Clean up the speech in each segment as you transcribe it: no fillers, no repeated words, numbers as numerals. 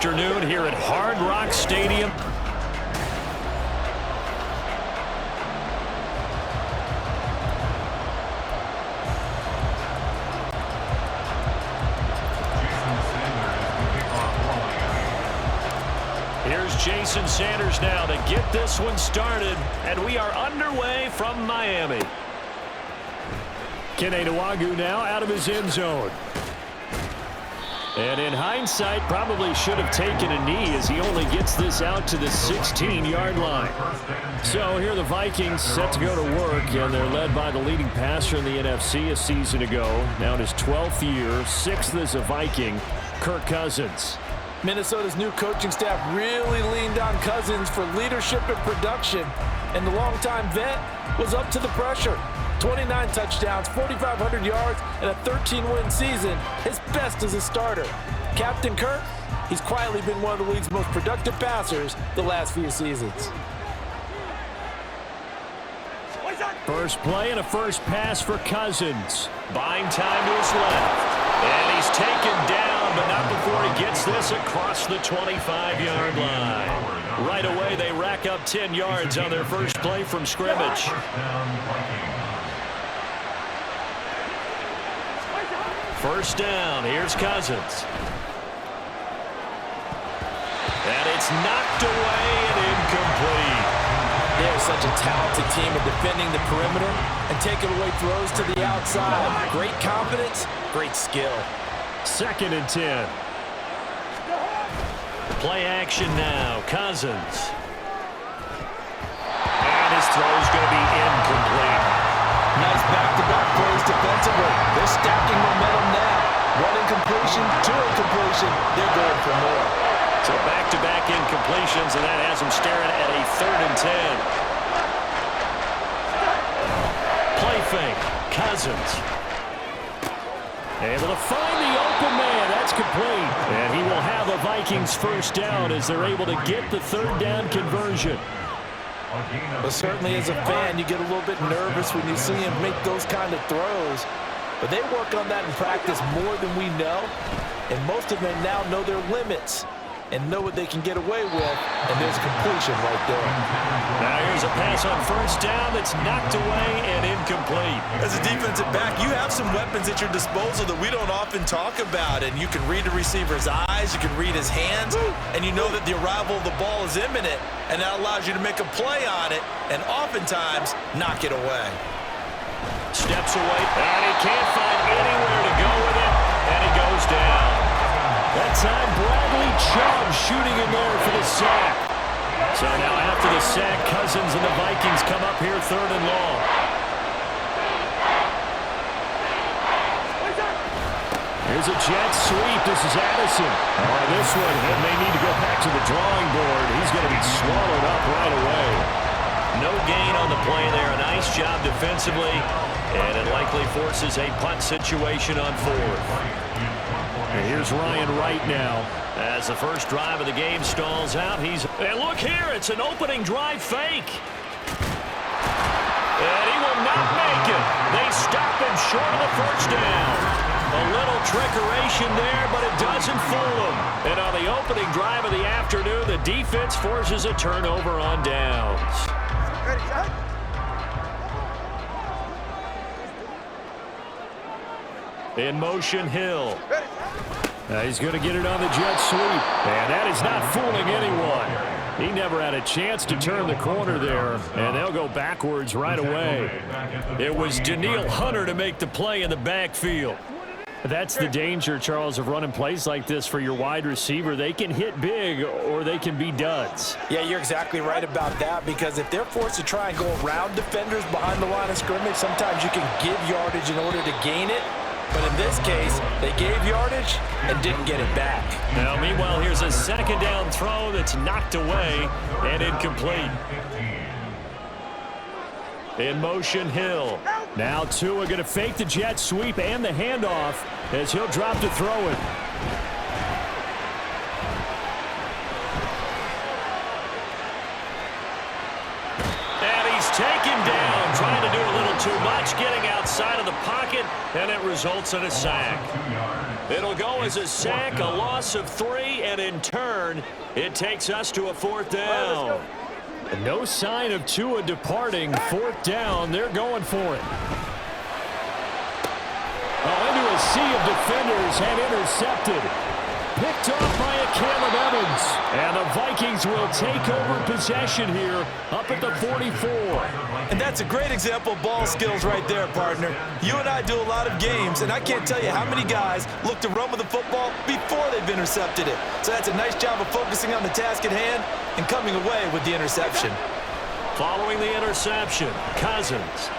afternoon here at Hard Rock Stadium. Here's Jason Sanders now to get this one started, and we are underway from Miami. Kene Nwangwu now out of his end zone. And in hindsight, probably should have taken a knee as he only gets this out to the 16-yard line. So here the Vikings set to go to work, and they're led by the leading passer in the NFC a season ago. Now in his 12th year, 6th as a Viking, Kirk Cousins. Minnesota's new coaching staff really leaned on Cousins for leadership and production, and the longtime vet was up to the pressure. 29 touchdowns, 4,500 yards, and a 13-win season, his best as a starter. Captain Kirk, he's quietly been one of the league's most productive passers the last few seasons. First play and a first pass for Cousins. Buying time to his left. And he's taken down, but not before he gets this across the 25-yard line. Right away, they rack up 10 yards on their first play from scrimmage. First down, here's Cousins. And it's knocked away and incomplete. They're such a talented team at defending the perimeter and taking away throws to the outside. Great confidence, great skill. 2nd and 10. Play action now, Cousins. And his throw's going to be incomplete. Nice back-to-back plays defensively. They're stacking momentum now. One incompletion, two incompletion. They're going for more. So back-to-back incompletions, and that has them staring at a 3rd and 10. Play fake, Cousins. Able to find the open man. That's complete. And he will have a Vikings first down as they're able to get the 3rd down conversion. But certainly as a fan, you get a little bit nervous when you see him make those kind of throws. But they work on that in practice more than we know. And most of them now know their limits and know what they can get away with. And there's completion right there. Now here's a pass on first down that's knocked away and incomplete. As a defensive back, you have some weapons at your disposal that we don't often talk about. And you can read the receiver's eyes, you can read his hands, and you know that the arrival of the ball is imminent. And that allows you to make a play on it and oftentimes knock it away. Steps away, and he can't find anywhere to go with it, and he goes down. That time, Bradley Chubb shooting in there for the sack. So now after the sack, Cousins and the Vikings come up here 3rd and long. Here's a jet sweep. This is Addison. This one, and they need to go back to the drawing board. He's going to be swallowed up right away. No gain on the play there. A nice job defensively, and it likely forces a punt situation on 4th. And here's Ryan Wright now. As the first drive of the game stalls out, and look here, it's an opening drive fake. And he will not make it. They stop him short of the first down. A little trickeration there, but it doesn't fool him. And on the opening drive of the afternoon, the defense forces a turnover on downs. In motion, Hill. Now he's going to get it on the jet sweep. And that is not fooling anyone. He never had a chance to turn the corner there, and they'll go backwards right away. It was Danielle Hunter to make the play in the backfield. That's the danger, Charles, of running plays like this for your wide receiver. They can hit big or they can be duds. Yeah, you're exactly right about that, because if they're forced to try and go around defenders behind the line of scrimmage, sometimes you can give yardage in order to gain it. But in this case, they gave yardage and didn't get it back. Now, meanwhile, here's a 2nd down throw that's knocked away and incomplete. In motion, Hill. Now Tua going to fake the jet sweep and the handoff as he'll drop to throw it. And he's taken down, trying to do a little too much, getting outside of the pocket, and it results in a sack. It'll go as a sack, a loss of 3, And in turn, it takes us to a fourth down. No sign of Tua departing. Fourth down. They're going for it. Into a sea of defenders and intercepted. Picked off by a Caleb Evans. And the Vikings will take over possession here up at the 44. And that's a great example of ball skills right there, partner. You and I do a lot of games, and I can't tell you how many guys look to run with the football before they've intercepted it. So that's a nice job of focusing on the task at hand and coming away with the interception. Following the interception, Cousins.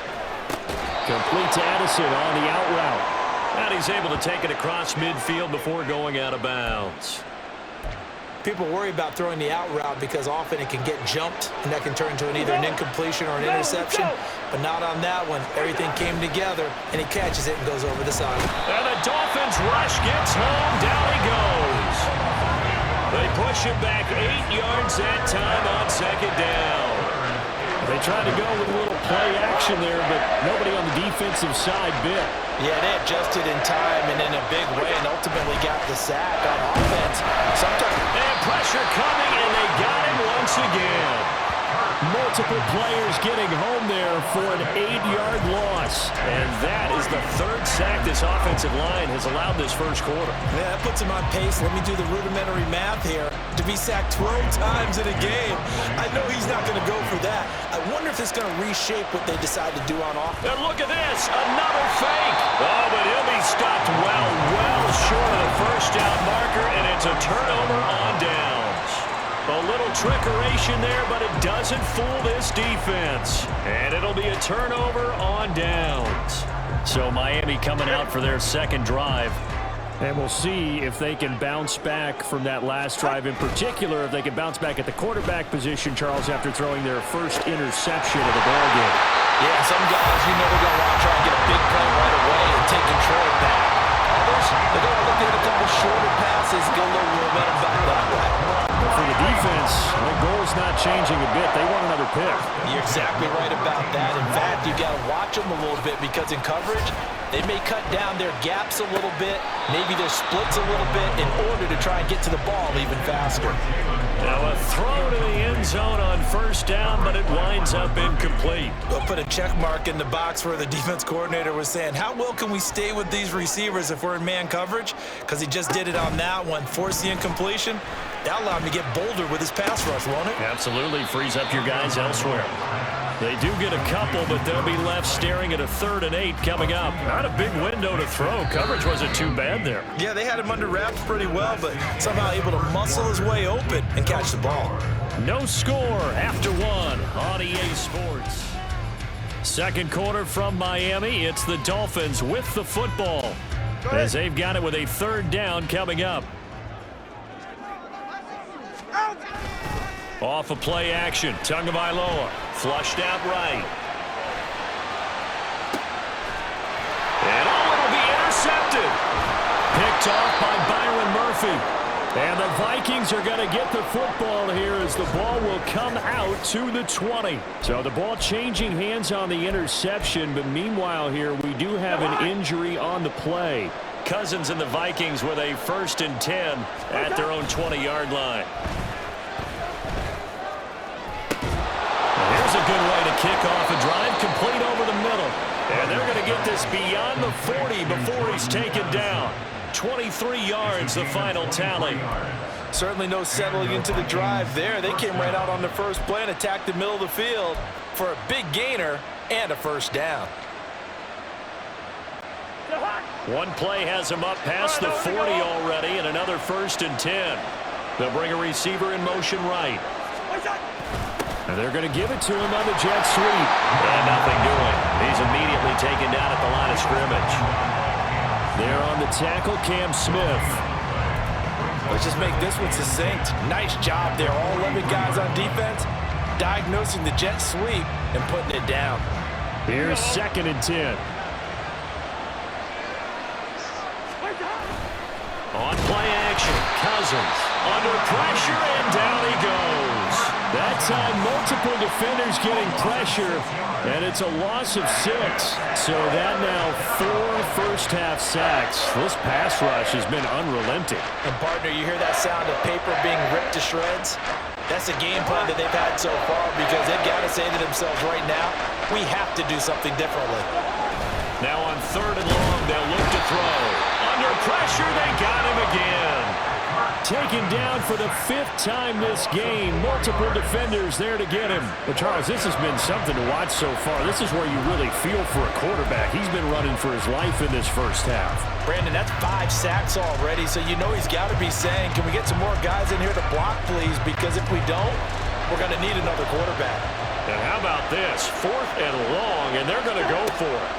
Complete to Addison on the out route. And he's able to take it across midfield before going out of bounds. People worry about throwing the out route because often it can get jumped, and that can turn into either an incompletion or an interception. But not on that one. Everything came together, and he catches it and goes over the side. And the Dolphins rush gets home. Down he goes. They push him back 8 yards that time on second down. They tried to go with a little play action there, but nobody on the defensive side bit. Yeah, they adjusted in time and in a big way and ultimately got the sack on offense. And pressure coming, and they got him once again. Multiple players getting home there for an 8-yard loss. And that is the third sack this offensive line has allowed this first quarter. Yeah, that puts him on pace. Let me do the rudimentary math here. To be sacked 12 times in a game, I know he's not going to go for that. I wonder if it's going to reshape what they decide to do on offense. And look at this, another fake. Oh, but he'll be stopped well short of the first down marker, and it's a turnover on downs. A little trickeration there, but it doesn't fool this defense. And it'll be a turnover on downs. So Miami coming out for their second drive. And we'll see if they can bounce back from that last drive. In particular, if they can bounce back at the quarterback position, Charles, after throwing their first interception of the ballgame. Yeah, some guys, you know, they're going to want to try and get a big play right away and take control back. Others, they're going to look at a couple shorter passes, get a little momentum back that way. But for the defense, the goal's not changing a bit. They want another pick. You're exactly right about that. In fact, you got to watch them a little bit because in coverage, they may cut down their gaps a little bit, maybe their splits a little bit in order to try and get to the ball even faster. Now a throw to the end zone on first down, but it winds up incomplete. We'll put a check mark in the box where the defense coordinator was saying, how well can we stay with these receivers if we're in man coverage? Because he just did it on that one, forced the incompletion. That'll allow him to get bolder with his pass rush, won't it? Absolutely, frees up your guys elsewhere. They do get a couple, but they'll be left staring at a 3rd and 8 coming up. Not a big window to throw. Coverage wasn't too bad there. Yeah, they had him under wraps pretty well, but somehow able to muscle his way open and catch the ball. No score after 1 on EA Sports. Second quarter from Miami. It's the Dolphins with the football as they've got it with a 3rd down coming up. Off a play action. Tagovailoa flushed out right. And it'll be intercepted. Picked off by Byron Murphy. And the Vikings are going to get the football here as the ball will come out to the 20. So the ball changing hands on the interception, but meanwhile here we do have an injury on the play. Cousins and the Vikings with a 1st and 10 at their own 20-yard line. Here's a good way to kick off a drive, complete over the middle. And they're going to get this beyond the 40 before he's taken down. 23 yards, the final tally. Certainly no settling into the drive there. They came right out on the first play and attacked the middle of the field for a big gainer and a 1st down. One play has him up past the 40 already, and another 1st and 10. They'll bring a receiver in motion right. And they're going to give it to him on the jet sweep. And nothing doing. He's immediately taken down at the line of scrimmage. There on the tackle, Cam Smith. Let's just make this one succinct. Nice job there. All 11 guys on defense diagnosing the jet sweep and putting it down. Here's 2nd and 10. On play action, Cousins under pressure, and down he goes. That time, multiple defenders getting pressure, and it's a loss of 6. So that now 4 first-half sacks. This pass rush has been unrelenting. And, partner, you hear that sound of paper being ripped to shreds? That's the game plan that they've had so far because they've got to say to themselves right now, we have to do something differently. Now on 3rd and long, they'll look to throw. Under pressure, they got him again. Taken down for the 5th time this game. Multiple defenders there to get him. But, Charles, this has been something to watch so far. This is where you really feel for a quarterback. He's been running for his life in this first half. Brandon, that's 5 sacks already, so you know he's got to be saying, can we get some more guys in here to block, please? Because if we don't, we're going to need another quarterback. And how about this? 4th and long, and they're going to go for it.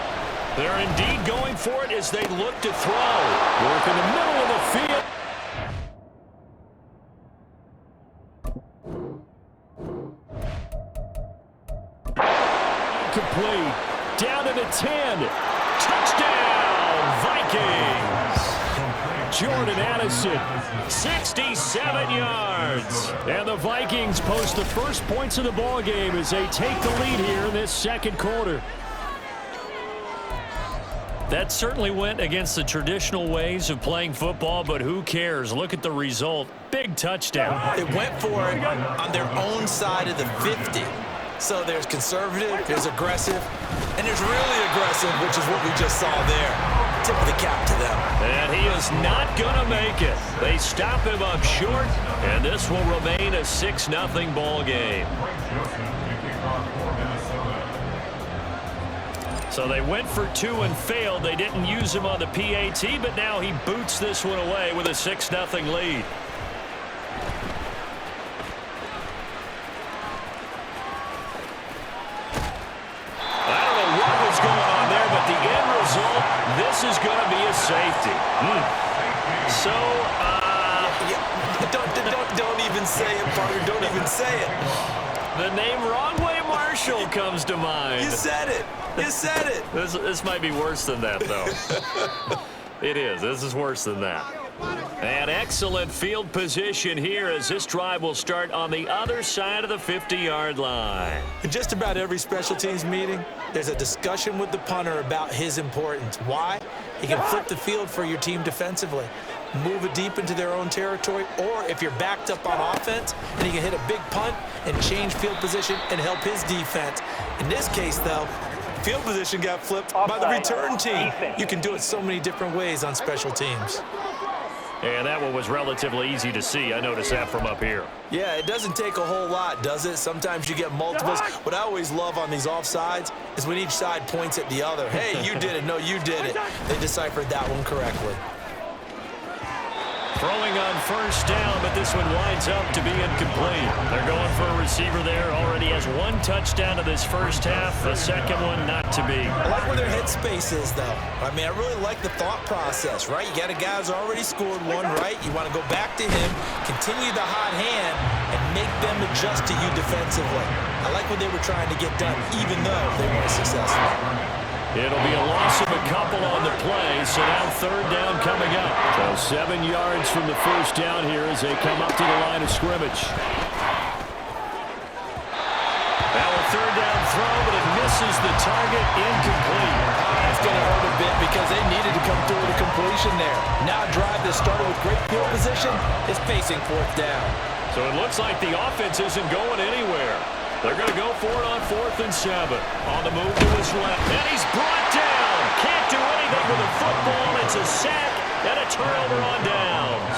They're indeed going for it as they look to throw. Work in the middle of the field. Complete. Down to the 10. Touchdown, Vikings. Jordan Addison, 67 yards. And the Vikings post the first points of the ball game as they take the lead here in this second quarter. That certainly went against the traditional ways of playing football, but who cares? Look at the result. Big touchdown. They went for it on their own side of the 50. So there's conservative, there's aggressive, and there's really aggressive, which is what we just saw there. Tip of the cap to them. And he is not going to make it. They stop him up short, and this will remain a 6-0 ball game. So they went for 2 and failed. They didn't use him on the PAT, but now he boots this one away with a 6-0 lead. This is going to be a safety. So, Don't even say it, partner. Don't even say it. The name Wrong Way Marshall comes to mind. You said it. You said it. This might be worse than that, though. It is. This is worse than that. An excellent field position here as this drive will start on the other side of the 50-yard line. In just about every special teams meeting, there's a discussion with the punter about his importance. Why? He can flip the field for your team defensively, move it deep into their own territory, or if you're backed up on offense, and he can hit a big punt and change field position and help his defense. In this case, though, field position got flipped by the return team. You can do it so many different ways on special teams. And that one was relatively easy to see. I noticed that from up here. Yeah, it doesn't take a whole lot, does it? Sometimes you get multiples. What I always love on these offsides is when each side points at the other. Hey, you did it. No, you did it. They deciphered that one correctly. Throwing on first down, but this one winds up to be incomplete. They're going for a receiver there. Already has 1 touchdown of this first half. The second one not to be. I like where their headspace is, though. I mean, I really like the thought process, right? You got a guy who's already scored one, right? You want to go back to him, continue the hot hand, and make them adjust to you defensively. I like what they were trying to get done, even though they weren't successful. It'll be a loss of a couple on the play, so now 3rd down coming up. So 7 yards from the first down here as they come up to the line of scrimmage. Now a 3rd down throw, but it misses the target, incomplete. That's going to hurt a bit because they needed to come through with a completion there. Now a drive that started with great field position is facing 4th down. So it looks like the offense isn't going anywhere. They're going to go for it on 4th and 7. On the move to his left. And he's brought down. Can't do anything with the football. It's a sack and a turnover on downs.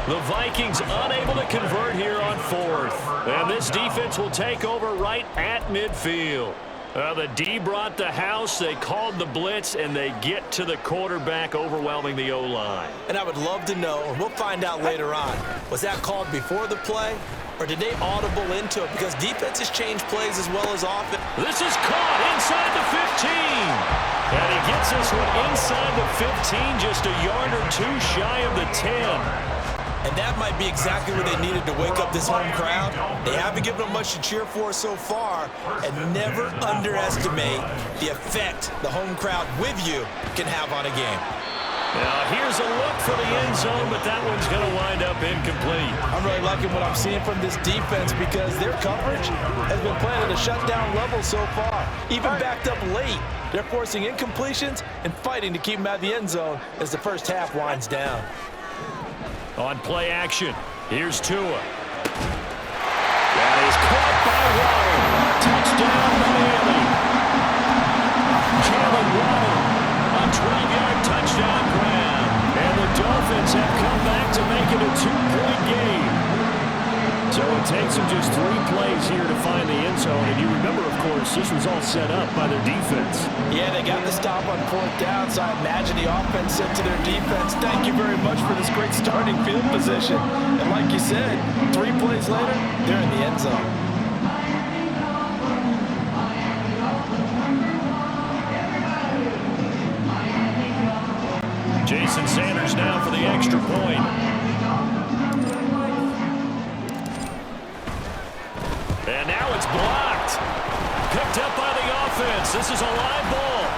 The Vikings unable to convert here on 4th. And this defense will take over right at midfield. The D brought the house. They called the blitz, and they get to the quarterback, overwhelming the O-line. And I would love to know, and we'll find out later on, was that called before the play? Or did they audible into it? Because defenses change plays as well as offense. This is caught inside the 15. And he gets this one inside the 15, just a yard or 2 shy of the 10. And that might be exactly what they needed to wake up this home crowd. They haven't given them much to cheer for so far. And never underestimate the effect the home crowd with you can have on a game. Now here's a look for the end zone, but that one's going to wind up incomplete. I'm really liking what I'm seeing from this defense because their coverage has been playing at a shutdown level so far. Even backed up late, they're forcing incompletions and fighting to keep them out of the end zone as the first half winds down. On play action, here's Tua. That is caught by Waddle. Touchdown, Miami. Jalen Waddle, a 12-yard touchdown grab. And the Dolphins have come back to make it a 2-point game. So it takes them just 3 plays here to find the end zone. And you remember, of course, this was all set up by their defense. Yeah, they got the stop on 4th down, so I imagine the offense said to their defense, thank you very much for this great starting field position. And like you said, 3 plays later, they're in the end zone. Jason Sanders now for the extra point. And now it's blocked. Picked up by the offense. This is a live ball.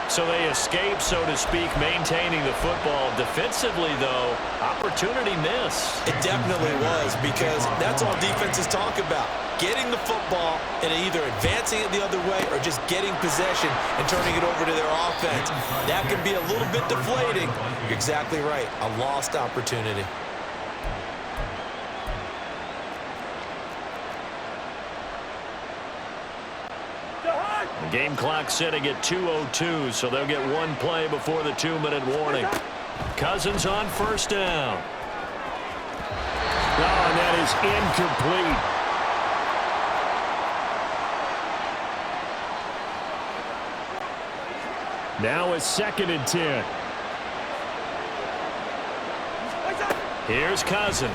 So they escape, so to speak, maintaining the football. Defensively, though, opportunity miss. It definitely was, because that's all defenses talk about. Getting the football and either advancing it the other way or just getting possession and turning it over to their offense. That can be a little bit deflating. You're exactly right. A lost opportunity. The game clock setting at 2:02, so they'll get 1 play before the 2-minute warning. Cousins on first down. Oh, and that is incomplete. Now it's 2nd and 10. Here's Cousins.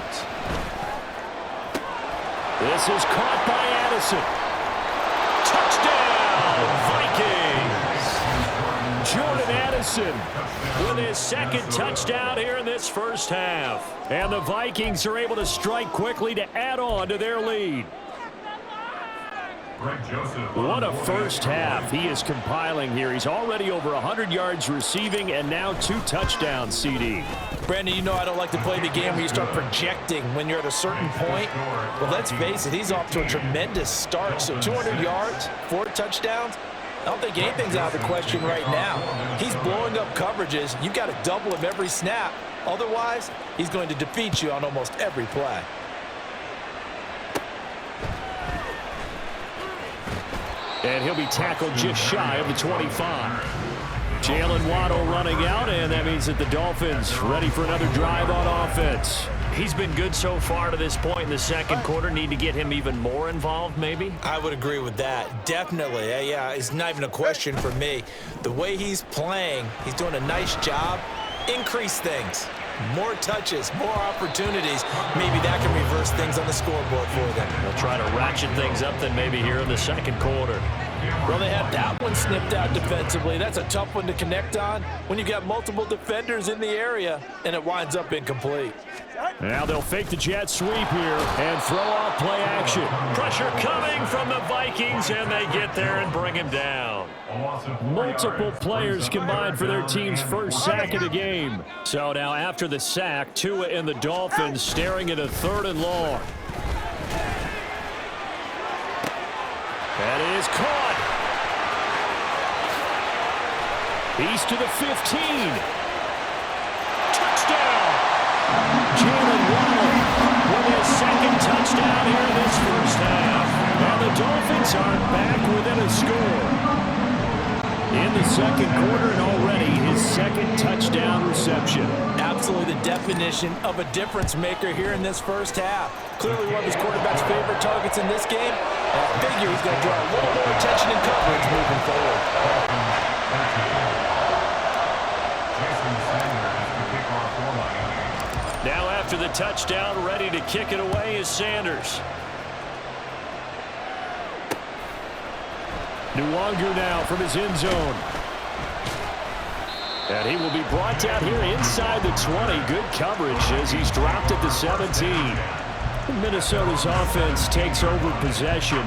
This is caught by Addison. Touchdown, Vikings! Jordan Addison with his 2nd touchdown here in this first half. And the Vikings are able to strike quickly to add on to their lead. What a first half he is compiling here. He's already over 100 yards receiving and now 2 touchdowns, CD. Brandon, you know I don't like to play the game where you start projecting when you're at a certain point. But let's face it, he's off to a tremendous start. So 200 yards, 4 touchdowns. I don't think anything's out of the question right now. He's blowing up coverages. You've got to double him every snap. Otherwise, he's going to defeat you on almost every play. And he'll be tackled just shy of the 25. Jalen Waddle running out, and that means that the Dolphins ready for another drive on offense. He's been good so far to this point in the second quarter. Need to get him even more involved, maybe? I would agree with that. Definitely. Yeah, it's not even a question for me. The way he's playing, he's doing a nice job. Increase things. More touches, more opportunities. Maybe that can reverse things on the scoreboard for them. They'll try to ratchet things up then maybe here in the second quarter. Well, they had that one snipped out defensively. That's a tough one to connect on when you've got multiple defenders in the area, and it winds up incomplete. Now they'll fake the jet sweep here and throw off play action. Pressure coming from the Vikings, and they get there and bring him down. Multiple players combined for their team's first sack of the game. So now after the sack, Tua and the Dolphins staring at a 3rd and long. That is caught. He's to the 15. Touchdown! Jalen Waddle with his 2nd touchdown here in this first half. And the Dolphins are back within a score. In the second quarter and already his 2nd touchdown reception. Absolutely the definition of a difference maker here in this first half. Clearly one of his quarterback's favorite targets in this game. I figure he's going to draw a little more attention and coverage moving forward. Now after the touchdown, ready to kick it away is Sanders. Nwangu now from his end zone. And he will be brought down here inside the 20. Good coverage as he's dropped at the 17. Minnesota's offense takes over possession.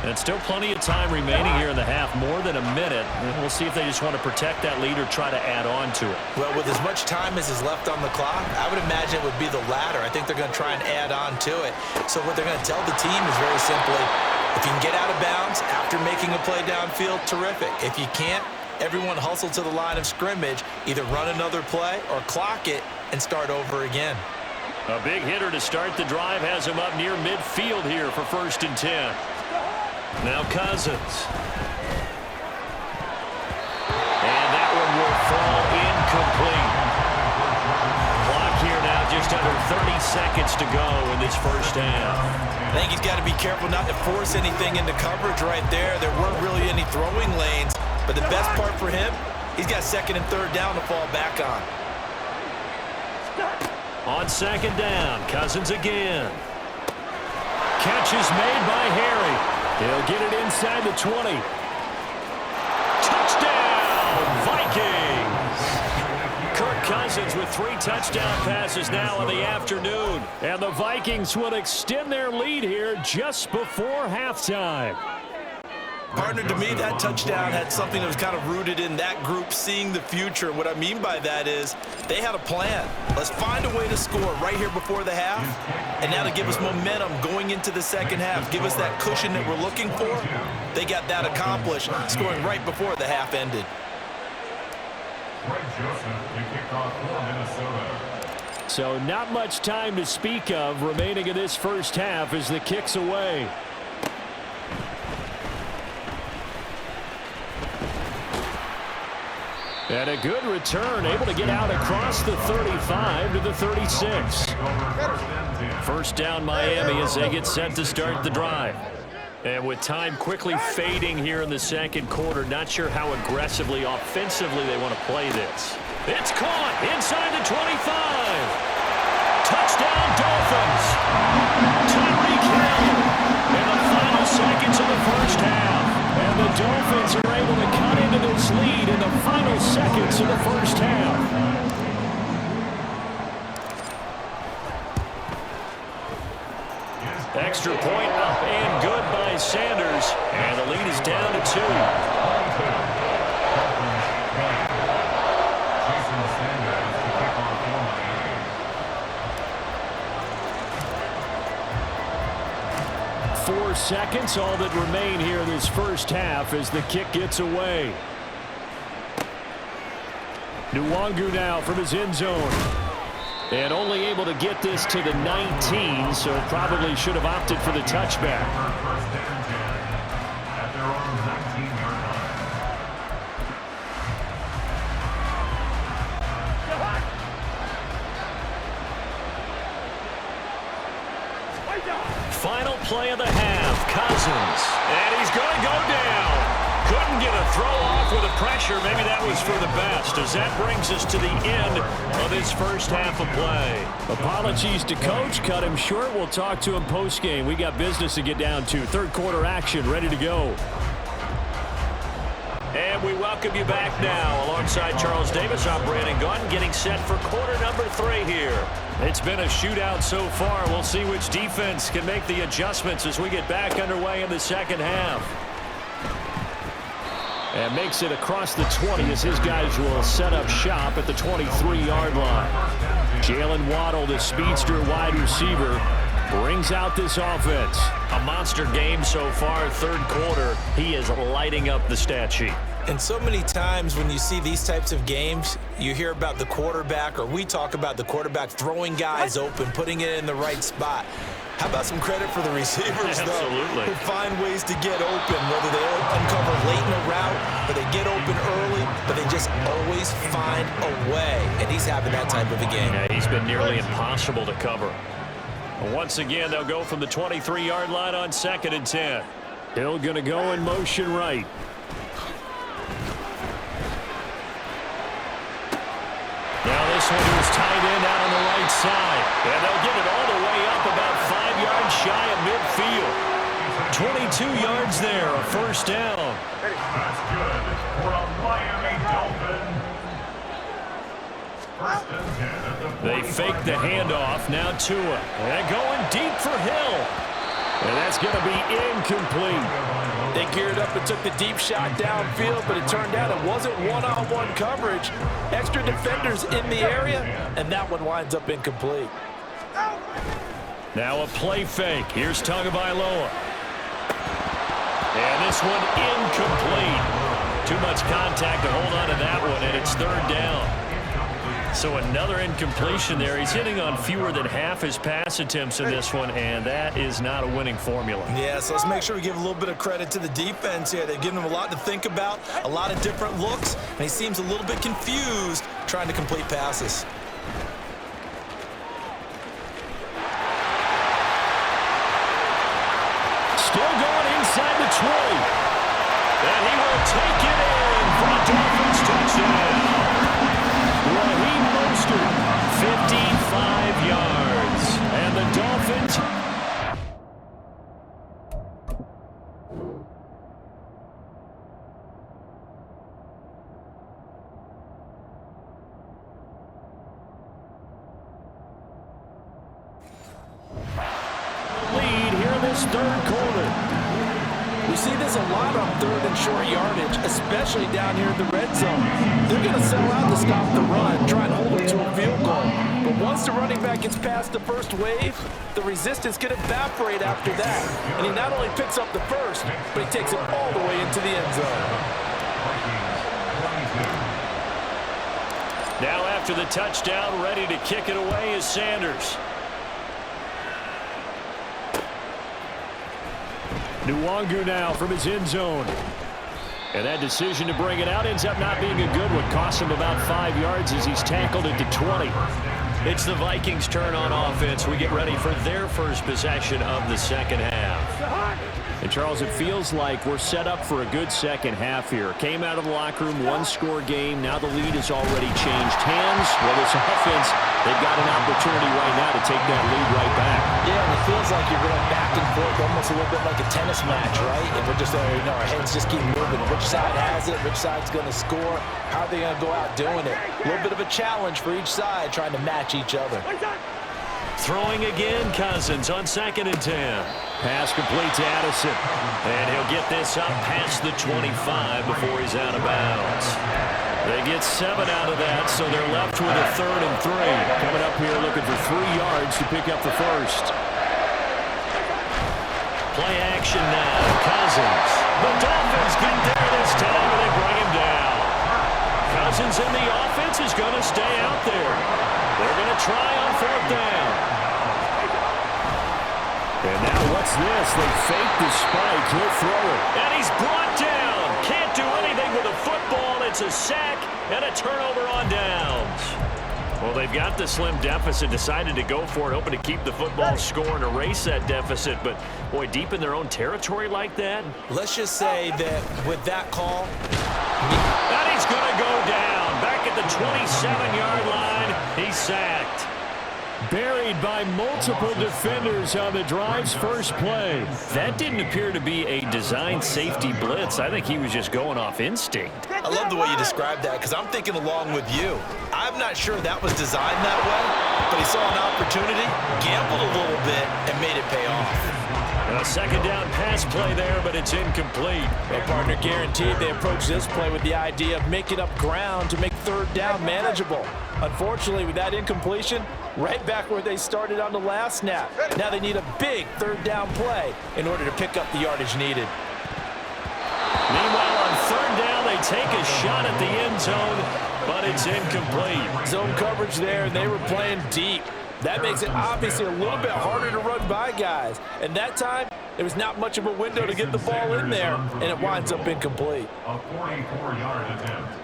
And still plenty of time remaining here in the half, more than a minute. And we'll see if they just want to protect that lead or try to add on to it. Well, with as much time as is left on the clock, I would imagine it would be the latter. I think they're going to try and add on to it. So what they're going to tell the team is very simply, if you can get out of bounds after making a play downfield, terrific. If you can't, everyone hustle to the line of scrimmage, either run another play or clock it and start over again. A big hitter to start the drive has him up near midfield here for 1st and 10. Now Cousins. And that one will fall incomplete. Clock here now just under 30 seconds to go in this first half. I think he's got to be careful not to force anything into coverage right there. There weren't really any throwing lanes, but the best part for him, he's got 2nd and 3rd down to fall back on. On 2nd down, Cousins again. Catch is made by Harry. He'll get it inside the 20. Touchdown, Vikings! Kirk Cousins with 3 touchdown passes now in the afternoon. And the Vikings will extend their lead here just before halftime. Partner, to me, that touchdown had something that was kind of rooted in that group seeing the future. What I mean by that is they had a plan. Let's find a way to score right here before the half. And now to give us momentum going into the second half, give us that cushion that we're looking for. They got that accomplished, scoring right before the half ended. So not much time to speak of remaining in this first half as the kick's away. And a good return, able to get out across the 35 to the 36. First down Miami as they get set to start the drive. And with time quickly fading here in the second quarter, not sure how aggressively, offensively they want to play this. It's caught inside the 25. Touchdown Dolphins. Tyreek Hill in the final seconds of the first half. And the Dolphins are able to cut into this lead in the final seconds of the first half. Extra point up and good by Sanders. And the lead is down to 2. Four seconds, all that remain here in this first half as the kick gets away. Nwangu now from his end zone. And only able to get this to the 19, so probably should have opted for the touchback. Final play of the half, Cousins. And he's going to go down. Couldn't get a throw off with the pressure. Maybe that was for the best, as that brings us to the end of this first half of play. Apologies to Coach. Cut him short. We'll talk to him post-game. We got business to get down to. Third quarter action ready to go. And we welcome you back now. Alongside Charles Davis, I'm Brandon Gunn, getting set for quarter number 3 here. It's been a shootout so far. We'll see which defense can make the adjustments as we get back underway in the second half. And makes it across the 20 as his guys will set up shop at the 23-yard line. Jalen Waddle, the speedster wide receiver, brings out this offense. A monster game so far, third quarter. He is lighting up the stat sheet. And so many times when you see these types of games, you hear about the quarterback, or we talk about the quarterback throwing guys open, putting it in the right spot. How about some credit for the receivers, though, who find ways to get open, whether they uncover late in a route or they get open early, but they just always find a way. And he's having that type of a game. Yeah, he's been nearly impossible to cover. Once again, they'll go from the 23-yard line on 2nd and 10. Hill going to go in motion right. Now this one is tight end out on the right side. And they'll get it all the way up about 5 yards shy of midfield. 22 yards there, a first down. That's good for a Miami Dolphin. First and 10 at the 45. They fake the handoff. Now Tua. And going deep for Hill. And that's going to be incomplete. They geared up and took the deep shot downfield, but it turned out it wasn't one-on-one coverage. Extra defenders in the area, and that one winds up incomplete. Now a play fake. Here's Tagovailoa. And this one incomplete. Too much contact to hold on to that one, and it's third down. So another incompletion there. He's hitting on fewer than half his pass attempts in this one, and that is not a winning formula. Yeah, so let's make sure we give a little bit of credit to the defense here. They've given him a lot to think about, a lot of different looks, and he seems a little bit confused trying to complete passes. Still going inside the 20. And he will take it in for a Dolphins touchdown. Raheem Mostert, 55 yards. And the Dolphins lead here in this third quarter. We see this a lot on third and short yardage, especially down here in the red zone. They're going to sell out to stop the run, try and hold them to a field goal. But once the running back gets past the first wave, the resistance can evaporate after that. And he not only picks up the first, but he takes it all the way into the end zone. Now after the touchdown, ready to kick it away is Sanders. Nwangu now from his end zone. And that decision to bring it out ends up not being a good one. Costs him about 5 yards as he's tackled at the 20. It's the Vikings' turn on offense. We get ready for their first possession of the second half. And, Charles, it feels like we're set up for a good second half here. Came out of the locker room, one-score game. Now the lead has already changed hands. Well, this offense, they've got an opportunity right now to take that lead right back. Yeah, and it feels like you're going back and forth, almost a little bit like a tennis match, right? And we're just, our heads just keep moving. Which side has it? Which side's going to score? How are they going to go out doing it? A little bit of a challenge for each side, trying to match each other. Throwing again, Cousins on 2nd and 10. Pass complete to Addison. And he'll get this up past the 25 before he's out of bounds. They get 7 out of that, so they're left with a 3rd and 3. Coming up here looking for 3 yards to pick up the first. Play action now. Cousins. The Dolphins get there this time, and they bring him down. Cousins in the offense is going to stay out there. They're going to try on 4th down. And now what's this? They fake the spike. He'll throw it. And he's brought down. Can't do anything with a football. It's a sack and a turnover on downs. Well, they've got the slim deficit, decided to go for it, hoping to keep the football score and erase that deficit. But, boy, deep in their own territory like that. Let's just say that with that call, And he's going to go down. Back at the 27-yard line, he's sacked. Buried by multiple defenders on the drive's first play. That didn't appear to be a designed safety blitz. I think he was just going off instinct. I love the way you described that because I'm thinking along with you. I'm not sure that was designed that way, but he saw an opportunity, gambled a little bit, and made it pay off. A 2nd down pass play there, but it's incomplete. Their partner guaranteed they approached this play with the idea of making up ground to make 3rd down manageable. Unfortunately, with that incompletion, right back where they started on the last snap. Now they need a big 3rd down play in order to pick up the yardage needed. Meanwhile, on 3rd down, they take a shot at the end zone, but it's incomplete. Zone coverage there, and they were playing deep. That makes it obviously a little bit harder to run by guys. And that time, there was not much of a window to get the ball in there, and it winds up incomplete. A 44-yard attempt.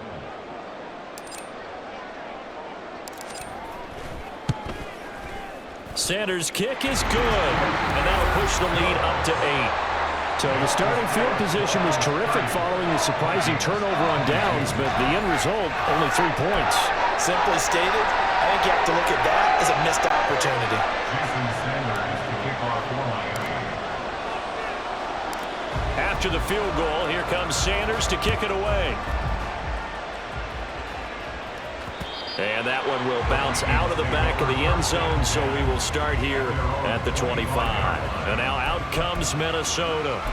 Sanders' kick is good, and that'll push the lead up to 8. So the starting field position was terrific following the surprising turnover on downs, but the end result, only 3 points. Simply stated, I think you have to look at that as a missed opportunity. Jason Sanders, the kickoff line. After the field goal, here comes Sanders to kick it away. And that one will bounce out of the back of the end zone, so we will start here at the 25. And now out comes Minnesota.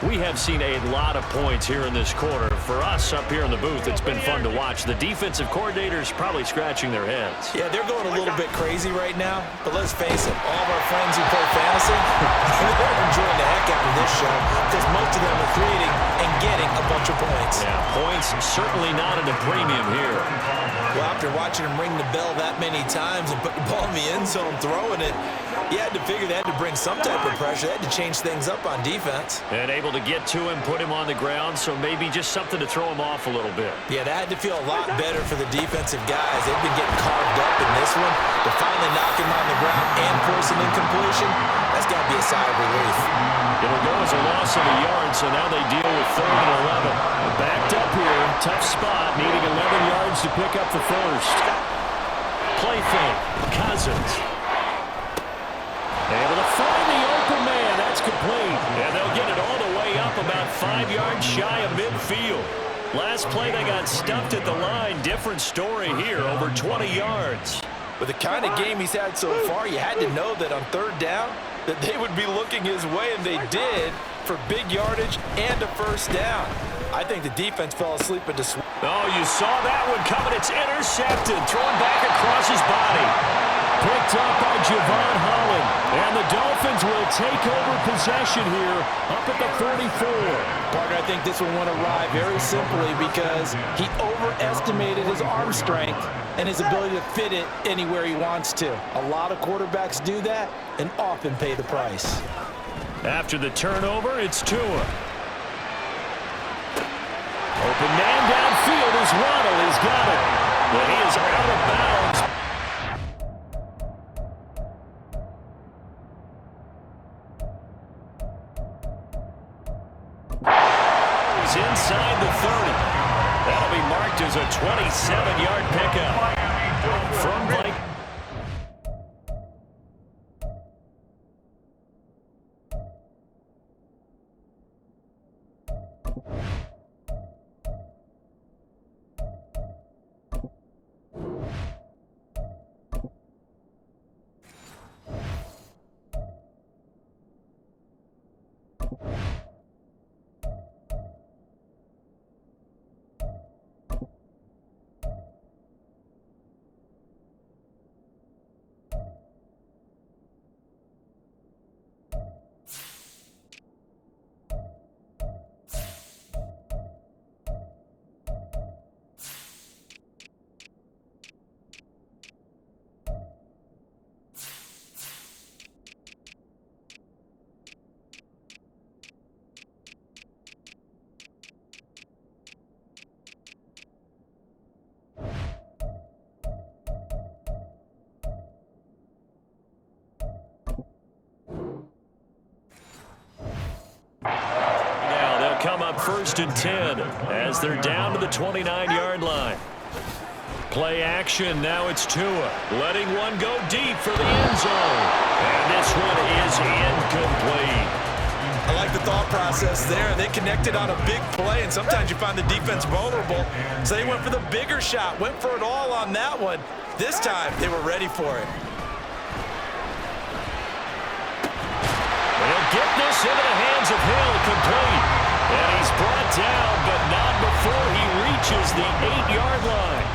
We have seen a lot of points here in this quarter. For us up here in the booth, it's been fun to watch. The defensive coordinators probably scratching their heads. Yeah, they're going a little bit crazy right now, but let's face it, all of our friends who play fantasy, they're enjoying the heck out of this show because most of them are creating and getting a bunch of points. Yeah, points certainly not at a premium here. Well, after watching him ring the bell that many times and put the ball in the end zone throwing it, you had to figure they had to bring some type of pressure. They had to change things up on defense. And able to get to him, put him on the ground, so maybe just something to throw him off a little bit. Yeah, that had to feel a lot better for the defensive guys. They've been getting carved up in this one. To finally knock him on the ground and force an incompletion, that's got to be a sigh of relief. It'll go as a loss of a yard, so now they deal with 3rd and 11. Backed up here, tough spot, needing 11 yards to pick up the first. Play fake, Cousins. Able to find the open man. That's complete. And they'll get it all the way up about 5 yards shy of midfield. Last play, they got stuffed at the line. Different story here, over 20 yards. With the kind of game he's had so far, you had to know that on 3rd down, that they would be looking his way, and they did, for big yardage and a first down. I think the defense fell asleep at the Oh, you saw that one coming. It's intercepted. Thrown back across his body. Picked up by Javon Holland. And the Dolphins will take over possession here up at the 44. Partner, I think this one went awry very simply because he overestimated his arm strength and his ability to fit it anywhere he wants to. A lot of quarterbacks do that and often pay the price. After the turnover, it's Tua. Open man downfield is Waddle. He's got it. But he is out of bounds. He's inside the 30. That'll be marked as a 27-yard pickup. From Blake. Come up 1st and 10 as they're down to the 29-yard line. Play action. Now it's Tua letting one go deep for the end zone. And this one is incomplete. I like the thought process there. They connected on a big play, and sometimes you find the defense vulnerable. So they went for the bigger shot, went for it all on that one. This time, they were ready for it. They'll get this into the hands of Hill, complete. And he's brought down, but not before he reaches the 8-yard line.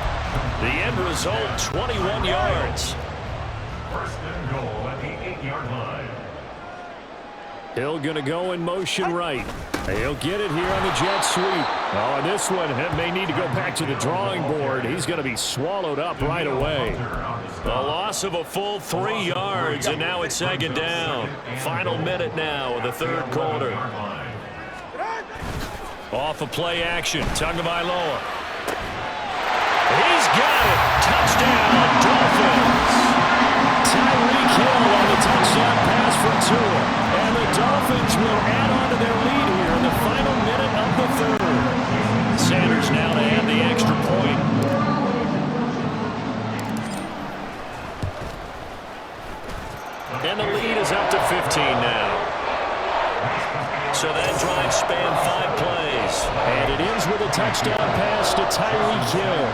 The end result, 21 yards. 1st and goal at the 8-yard line. Hill going to go in motion right. He'll get it here on the jet sweep. Oh, and this one may need to go back to the drawing board. He's going to be swallowed up right away. A loss of a full 3 yards, and now it's 2nd down. Final minute now of the 3rd quarter. Off of play action, Tagovailoa. He's got it. Touchdown, Dolphins. Tyreek Hill on the touchdown pass for Tua. And the Dolphins will add on to their lead here in the final minute of the 3rd. Sanders now to add the extra point. And the lead is up to 15 now. So that drive spanned 5 plays. And it ends with a touchdown pass to Tyreek Hill.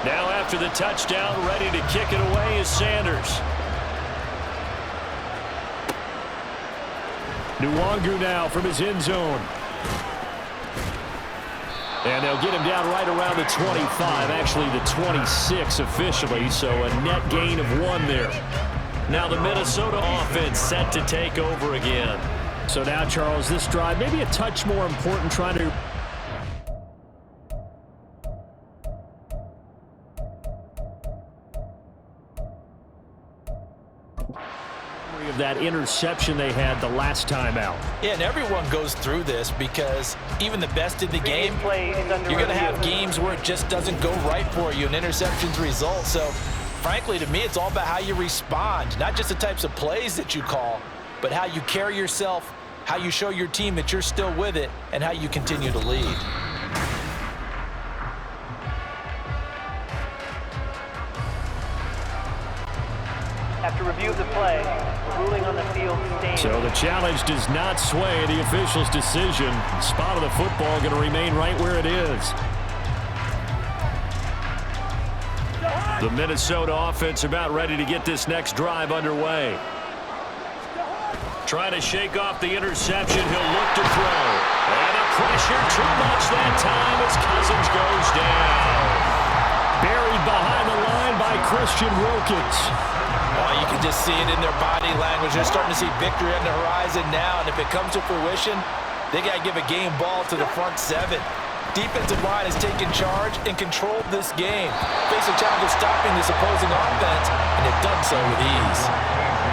Now after the touchdown, ready to kick it away is Sanders. Nwangu now from his end zone. And they'll get him down right around the 25, actually the 26 officially, so a net gain of 1 there. Now the Minnesota offense set to take over again. So now, Charles, this drive maybe a touch more important, trying to of that interception they had the last time out. Yeah, and everyone goes through this because even the best in the game, you're going to have games where it just doesn't go right for you, and interceptions result. So, frankly, to me, it's all about how you respond, not just the types of plays that you call, but how you carry yourself, how you show your team that you're still with it, and how you continue to lead. After review of the play, the ruling on the field stands. So the challenge does not sway the official's decision. Spot of the football going to remain right where it is. The Minnesota offense about ready to get this next drive underway. Trying to shake off the interception. He'll look to throw. And the pressure too much that time as Cousins goes down. Buried behind the line by Christian Wilkins. Oh, you can just see it in their body language. They're starting to see victory on the horizon now, and if it comes to fruition, they got to give a game ball to the front 7. Defensive line has taken charge and controlled this game. Face a challenge of stopping this opposing offense, and they've done so with ease.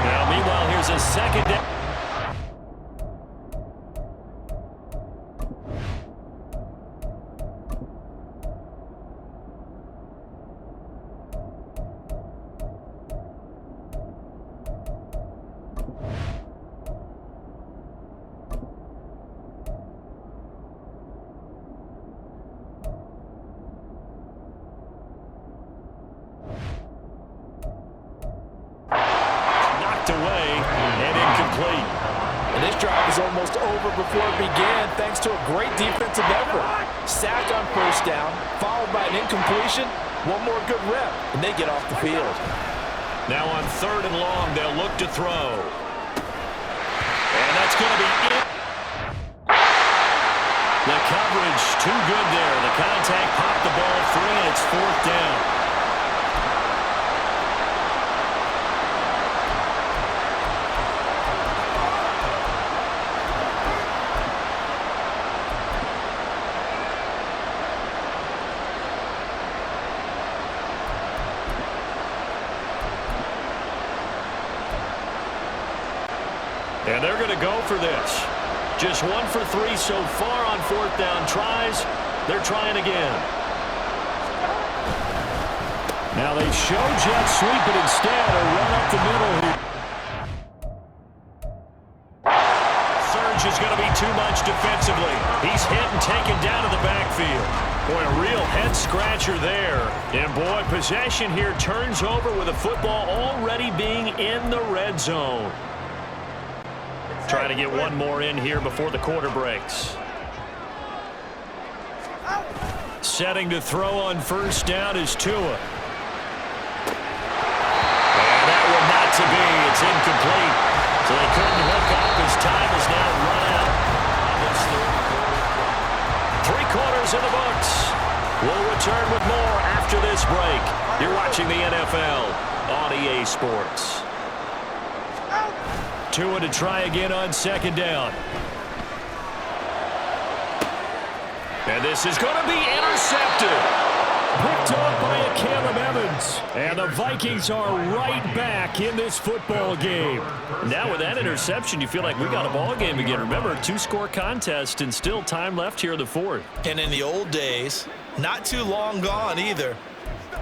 Now, meanwhile, here's a second down. Away and incomplete. And this drive is almost over before it began thanks to a great defensive effort. Sack on first down, followed by an incompletion. One more good rep, and they get off the field. Now on 3rd and long, they'll look to throw. And that's going to be it. The coverage too good there. The contact popped the ball free, and it's 4th down. And they're going to go for this. Just 1 for 3 so far on 4th down tries. They're trying again. Now they show jet sweep, but instead a run up the middle here. Surge is going to be too much defensively. He's hit and taken down to the backfield. Boy, a real head-scratcher there. And, boy, possession here turns over with the football already being in the red zone. Trying to get one more in here before the quarter breaks. Setting to throw on 1st down is Tua. And that one not to be. It's incomplete. So they couldn't hook up. His time is now run out. 3 quarters in the books. We'll return with more after this break. You're watching the NFL on EA Sports. Tua to try again on 2nd down. And this is going to be intercepted. Picked off by Caleb Evans. And the Vikings are right back in this football game. Now with that interception, you feel like we got a ball game again. Remember, 2-score contest and still time left here in the 4th. And in the old days, not too long gone either.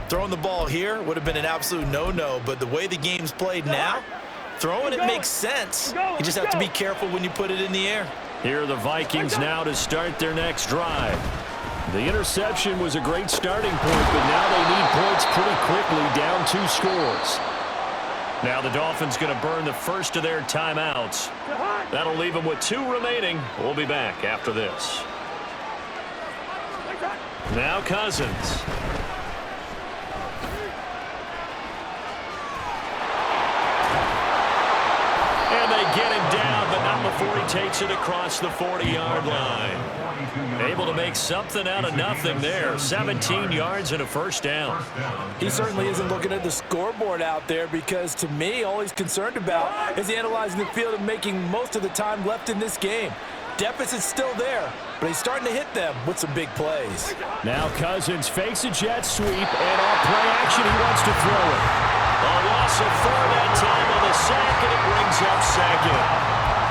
Throwing the ball here would have been an absolute no-no, but the way the game's played now, throwing it makes sense. You just have to be careful when you put it in the air. Here are the Vikings now to start their next drive. The interception was a great starting point, but now they need points pretty quickly, down 2 scores. Now the Dolphins going to burn the first of their timeouts. That'll leave them with 2 remaining. We'll be back after this. Now Cousins. And they get him down, but not before he takes it across the 40-yard line. Able to make something out of nothing there. 17 yards and a first down. He certainly isn't looking at the scoreboard out there because, to me, all he's concerned about is analyzing the field and making most of the time left in this game. Deficit's still there, but he's starting to hit them with some big plays. Now Cousins fakes a jet sweep, and off play action, he wants to throw it. A loss of 4 that time on the sack, and it brings up second.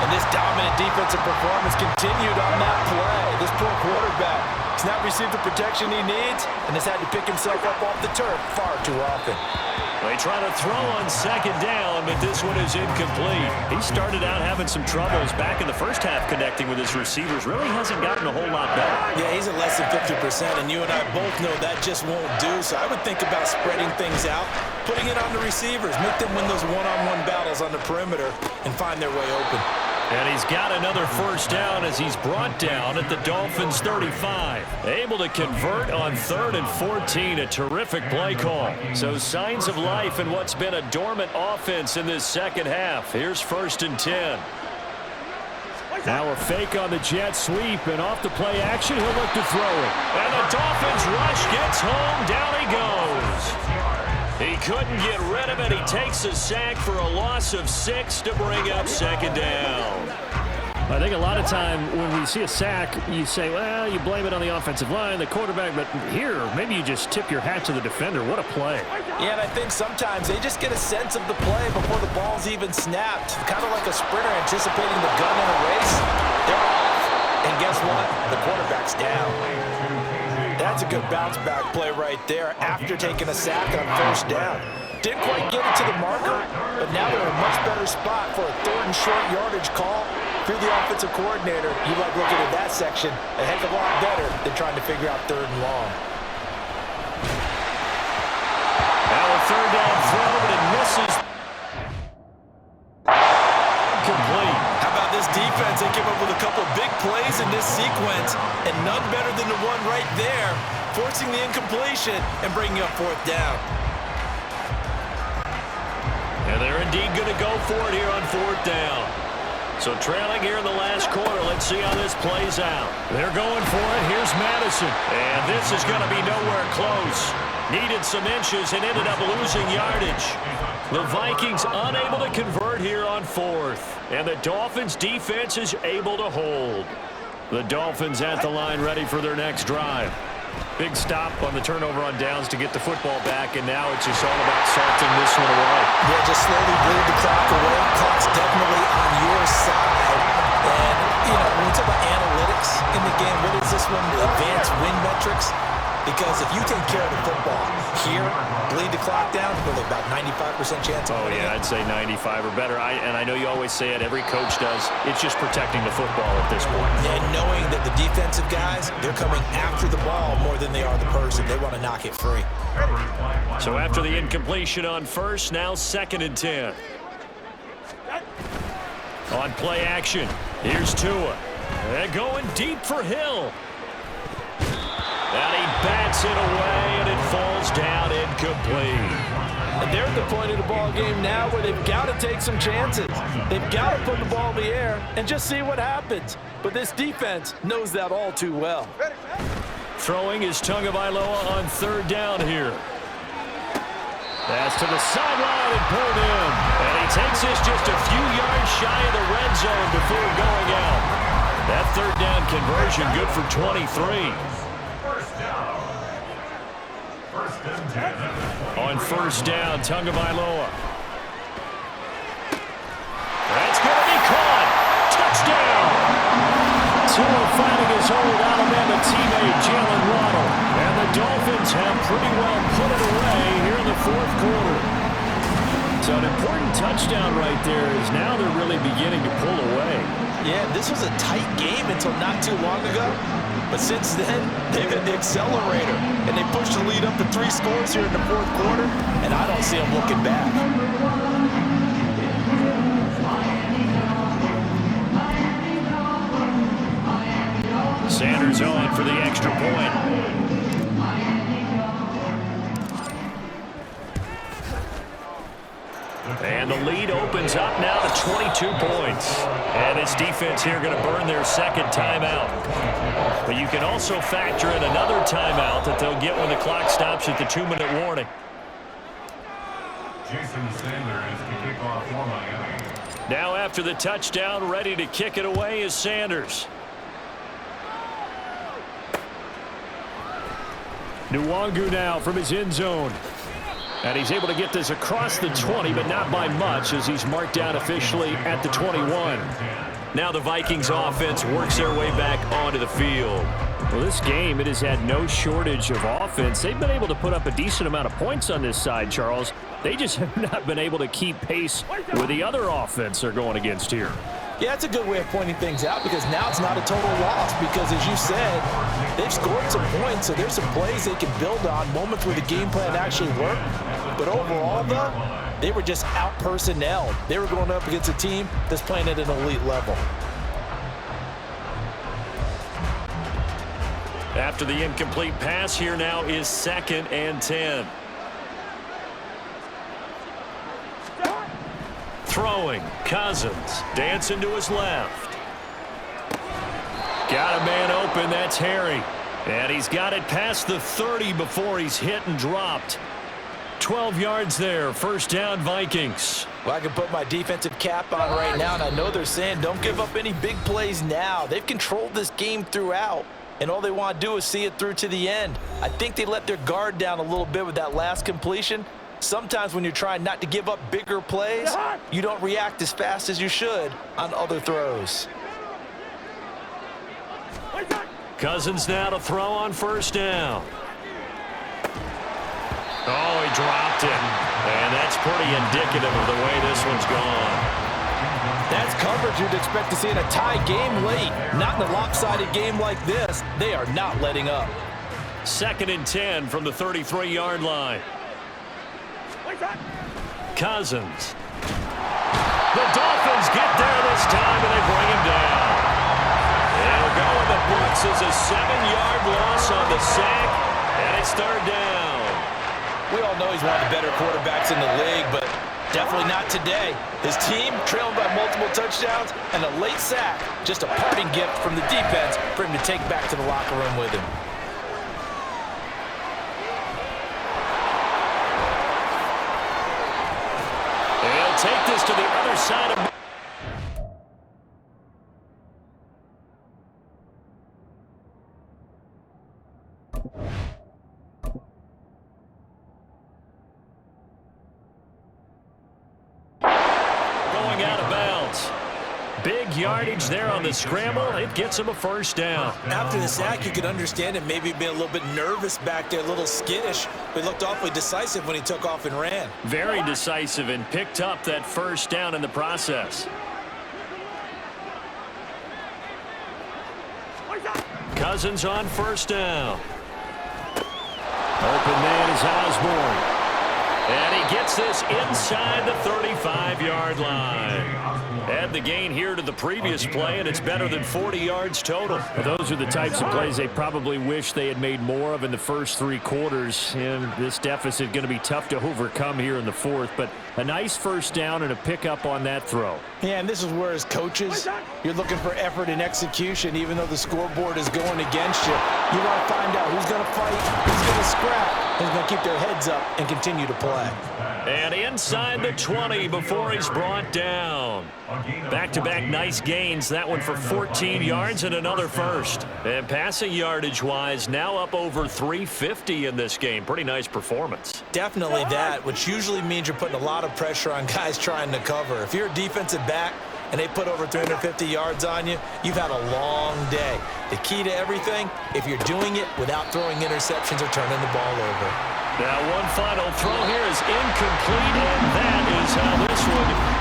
And this dominant defensive performance continued on that play. This poor quarterback has not received the protection he needs and has had to pick himself up off the turf far too often. They try to throw on second down, but this one is incomplete. He started out having some troubles back in the first half connecting with his receivers. Really hasn't gotten a whole lot better. Yeah, he's at less than 50%, and you and I both know that just won't do. So I would think about spreading things out, putting it on the receivers, make them win those one-on-one battles on the perimeter, and find their way open. And he's got another first down as he's brought down at the Dolphins' 35. Able to convert on 3rd and 14. A terrific play call. So signs of life in what's been a dormant offense in this second half. Here's 1st and 10. Now a fake on the jet sweep, and off the play action, he'll look to throw it. And the Dolphins rush gets home. Down he goes. He couldn't get rid of it. He takes a sack for a loss of 6 to bring up second down. I think a lot of time when we see a sack, you say, well, you blame it on the offensive line, the quarterback, but here, maybe you just tip your hat to the defender. What a play. Yeah, and I think sometimes they just get a sense of the play before the ball's even snapped. Kind of like a sprinter anticipating the gun in a race. They're off. And guess what? The quarterback's down. That's a good bounce-back play right there after taking a sack on 1st down. Didn't quite get it to the marker, but now they're in a much better spot for a 3rd and short yardage call. If you're the offensive coordinator, you like looking at that section a heck of a lot better than trying to figure out 3rd and long. Now a 3rd down throw, but it misses. Complete. How about this defense? They came up with a couple of big plays in this sequence, and none better than the one right there, forcing the incompletion and bringing up 4th down. And they're indeed going to go for it here on 4th down. So trailing here in the last quarter. Let's see how this plays out. They're going for it. Here's Madison. And this is going to be nowhere close. Needed some inches and ended up losing yardage. The Vikings unable to convert here on 4th. And the Dolphins defense is able to hold. The Dolphins at the line ready for their next drive. Big stop on the turnover on downs to get the football back, and now it's just all about salting this one away. Yeah, just slowly bleed the clock away. Clock's definitely on your side. And, you know, when we talk about analytics in the game, what is this one? Advanced win metrics? Because if you take care of the football here, bleed the clock down, really about 95% chance of winning. Yeah, I'd say 95 or better. And I know you always say it, every coach does. It's just protecting the football at this point. And knowing that the defensive guys, they're coming after the ball more than they are the person. They want to knock it free. So after the incompletion on 1st, now 2nd and 10. On play action, here's Tua. They're going deep for Hill. And he bats it away, and it falls down incomplete. And they're at the point of the ball game now where they've got to take some chances. They've got to put the ball in the air and just see what happens. But this defense knows that all too well. Throwing is Tagovailoa on 3rd down here. Pass to the sideline and pulled in. And he takes this just a few yards shy of the red zone before going out. That 3rd down conversion good for 23. On 1st down, Tagovailoa. That's going to be caught. Touchdown. Tua finding his old Alabama teammate, Jalen Waddle. And the Dolphins have pretty well put it away here in the 4th quarter. So an important touchdown right there is now they're really beginning to pull away. Yeah, this was a tight game until not too long ago. But since then, they've hit the accelerator. And they pushed the lead up to 3 scores here in the 4th quarter. And I don't see them looking back. Sanders on for the extra point. And the lead opens up now to 22 points. And this defense here going to burn their second timeout. But you can also factor in another timeout that they'll get when the clock stops at the 2-minute warning. Jason Sanders to kick off for Miami. Now after the touchdown, ready to kick it away is Sanders. Nwangu now from his end zone. And he's able to get this across the 20, but not by much as he's marked down officially at the 21. Now the Vikings offense works their way back onto the field. Well, this game, it has had no shortage of offense. They've been able to put up a decent amount of points on this side, Charles. They just have not been able to keep pace with the other offense they're going against here. Yeah, it's a good way of pointing things out because now it's not a total loss because, as you said, they've scored some points, so there's some plays they can build on, moments where the game plan actually worked. But overall, though, they were just out-personnelled. They were going up against a team that's playing at an elite level. After the incomplete pass, here now is 2nd and 10. Throwing, Cousins, dancing to his left. Got a man open, that's Harry. And he's got it past the 30 before he's hit and dropped. 12 yards there, first down Vikings. Well, I can put my defensive cap on right now, and I know they're saying don't give up any big plays now. They've controlled this game throughout, and all they want to do is see it through to the end. I think they let their guard down a little bit with that last completion. Sometimes when you're trying not to give up bigger plays, you don't react as fast as you should on other throws. Cousins now to throw on first down. Oh, he dropped it. And that's pretty indicative of the way this one's gone. That's coverage you'd expect to see in a tie game late. Not in a lopsided game like this. They are not letting up. 2nd and 10 from the 33-yard line. Cousins. The Dolphins get there this time, and they bring him down. It'll go in the books as a 7-yard loss on the sack, and it's 3rd down. We all know he's one of the better quarterbacks in the league, but definitely not today. His team trailing by multiple touchdowns and a late sack. Just a parting gift from the defense for him to take back to the locker room with him. He'll take this to the other side of... Going out of bounds. Big yardage there on the scramble. It gets him a first down. After the sack, you could understand him maybe being a little bit nervous back there, a little skittish, but he looked awfully decisive when he took off and ran. Very decisive and picked up that first down in the process. Cousins on first down. Open man is Osborne. And he gets this inside the 35-yard line. Add the gain here to the previous play, and it's better than 40 yards total. Well, those are the types of plays they probably wish they had made more of in the first 3 quarters. And this deficit going to be tough to overcome here in the 4th. But a nice first down and a pickup on that throw. Yeah, and this is where, as coaches, you're looking for effort and execution, even though the scoreboard is going against you. You want to find out who's going to fight, who's going to scrap, who's going to keep their heads up and continue to play. And inside the 20 before he's brought down. Back-to-back nice gains. That one for 14 yards and another first. And passing yardage-wise, now up over 350 in this game. Pretty nice performance. Definitely that, which usually means you're putting a lot of pressure on guys trying to cover. If you're a defensive back and they put over 350 yards on you, you've had a long day. The key to everything, if you're doing it without throwing interceptions or turning the ball over. Now one final throw here is incomplete, and that is how this one